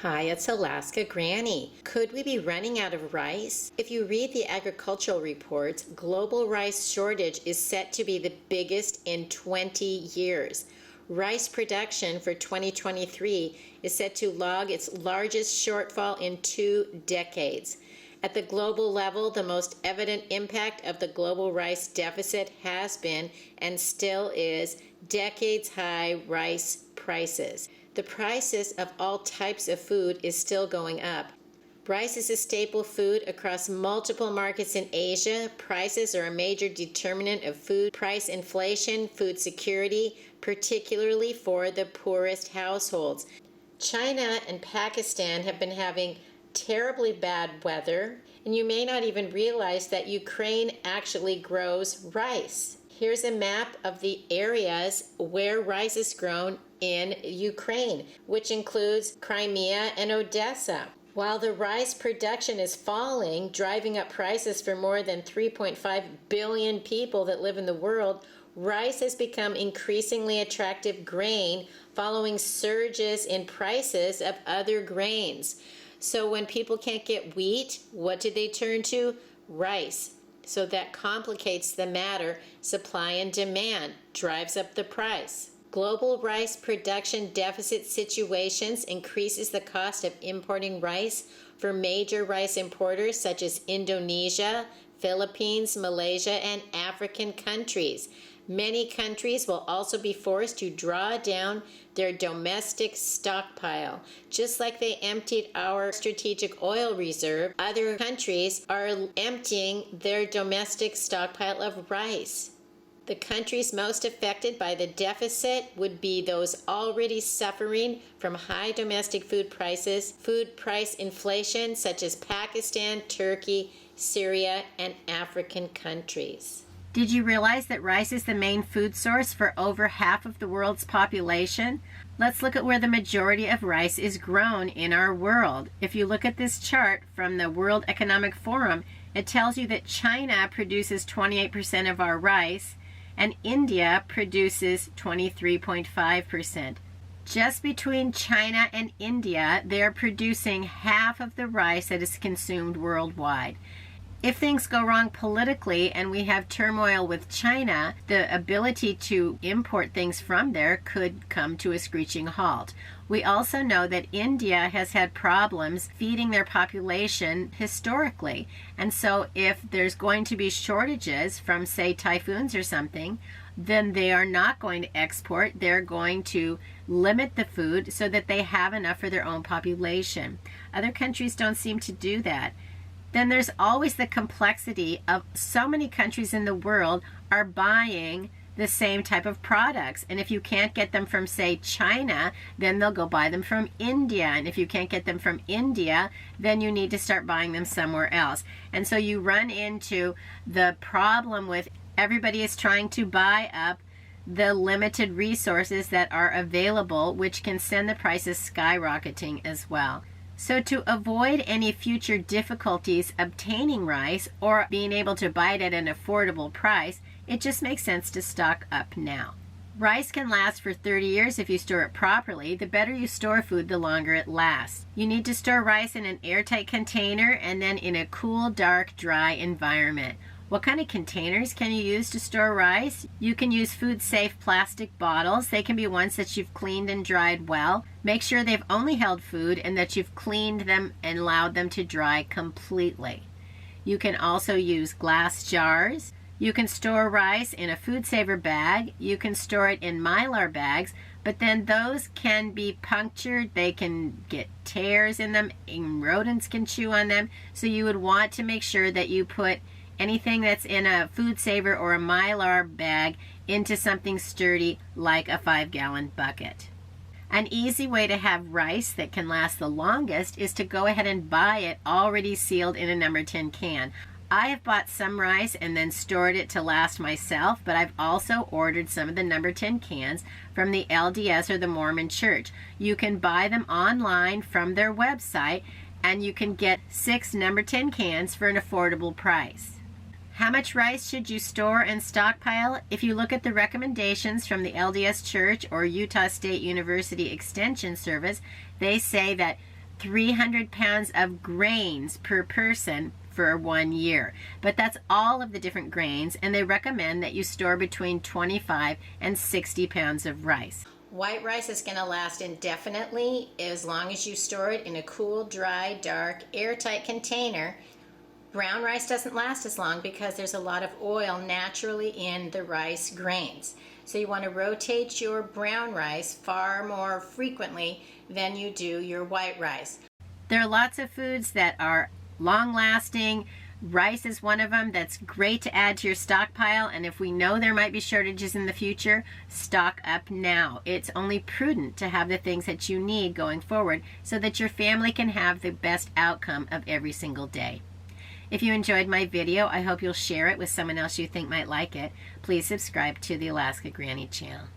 Hi, it's Alaska Granny. Could we be running out of rice? If you read the agricultural reports, global rice shortage is set to be the biggest in 20 years. Rice production for 2023 is set to log its largest shortfall in 2 decades. At the global level, the most evident impact of the global rice deficit has been, and still is, decades-high rice prices. The prices of all types of food is still going up. Rice is a staple food across multiple markets in Asia. Prices are a major determinant of food price inflation, food security, particularly for the poorest households. China and Pakistan have been having terribly bad weather, and you may not even realize that Ukraine actually grows rice. Here's a map of the areas where rice is grown in Ukraine, which includes Crimea and Odessa. While the rice production is falling, driving up prices for more than 3.5 billion people that live in the world, rice has become increasingly attractive grain following surges in prices of other grains. So when people can't get wheat, what do they turn to? Rice. So that complicates the matter. Supply and demand drives up the price. Global rice production deficit situations increases the cost of importing rice for major rice importers such as Indonesia, Philippines, Malaysia, and African countries. Many countries will also be forced to draw down their domestic stockpile. Just like they emptied our strategic oil reserve, other countries are emptying their domestic stockpile of rice. The countries most affected by the deficit would be those already suffering from high domestic food prices, food price inflation, such as Pakistan, Turkey, Syria, and African countries. Did you realize that rice is the main food source for over half of the world's population? Let's look at where the majority of rice is grown in our world. If you look at this chart from the World Economic Forum, it tells you that China produces 28% of our rice, and India produces 23.5%. Just between China and India, they're producing half of the rice that is consumed worldwide. If things go wrong politically and we have turmoil with China, the ability to import things from there could come to a screeching halt. We also know that India has had problems feeding their population historically. And so if there's going to be shortages from, say, typhoons or something, then they are not going to export. They're going to limit the food so that they have enough for their own population. Other countries don't seem to do that. Then there's always the complexity of so many countries in the world are buying the same type of products. And if you can't get them from, say, China, then they'll go buy them from India. And if you can't get them from India, then you need to start buying them somewhere else. And so you run into the problem with everybody is trying to buy up the limited resources that are available, which can send the prices skyrocketing as well. So to avoid any future difficulties obtaining rice or being able to buy it at an affordable price, it just makes sense to stock up now. Rice can last for 30 years if you store it properly. The better you store food, the longer it lasts. You need to store rice in an airtight container and then in a cool, dark, dry environment. What kind of containers can you use to store rice? You can use food-safe plastic bottles. They can be ones that you've cleaned and dried well. Make sure they've only held food and that you've cleaned them and allowed them to dry completely. You can also use glass jars. You can store rice in a food saver bag. You can store it in Mylar bags, but then those can be punctured. They can get tears in them, and rodents can chew on them. So you would want to make sure that you put anything that's in a food saver or a Mylar bag into something sturdy like a 5-gallon bucket. An easy way to have rice that can last the longest is to go ahead and buy it already sealed in a number 10 can. I have bought some rice and then stored it to last myself, but I've also ordered some of the number 10 cans from the LDS or the Mormon Church. You can buy them online from their website, and you can get 6 number 10 cans for an affordable price. How much rice should you store and stockpile? If you look at the recommendations from the LDS Church or Utah State University Extension Service, they say that 300 pounds of grains per person for 1 year. But that's all of the different grains, and they recommend that you store between 25 and 60 pounds of rice. White rice is going to last indefinitely as long as you store it in a cool, dry, dark, airtight container. Brown rice doesn't last as long because there's a lot of oil naturally in the rice grains. So you want to rotate your brown rice far more frequently than you do your white rice. There are lots of foods that are long-lasting. Rice is one of them that's great to add to your stockpile, and if we know there might be shortages in the future, stock up now. It's only prudent to have the things that you need going forward so that your family can have the best outcome of every single day. If you enjoyed my video, I hope you'll share it with someone else you think might like it. Please subscribe to the Alaska Granny channel.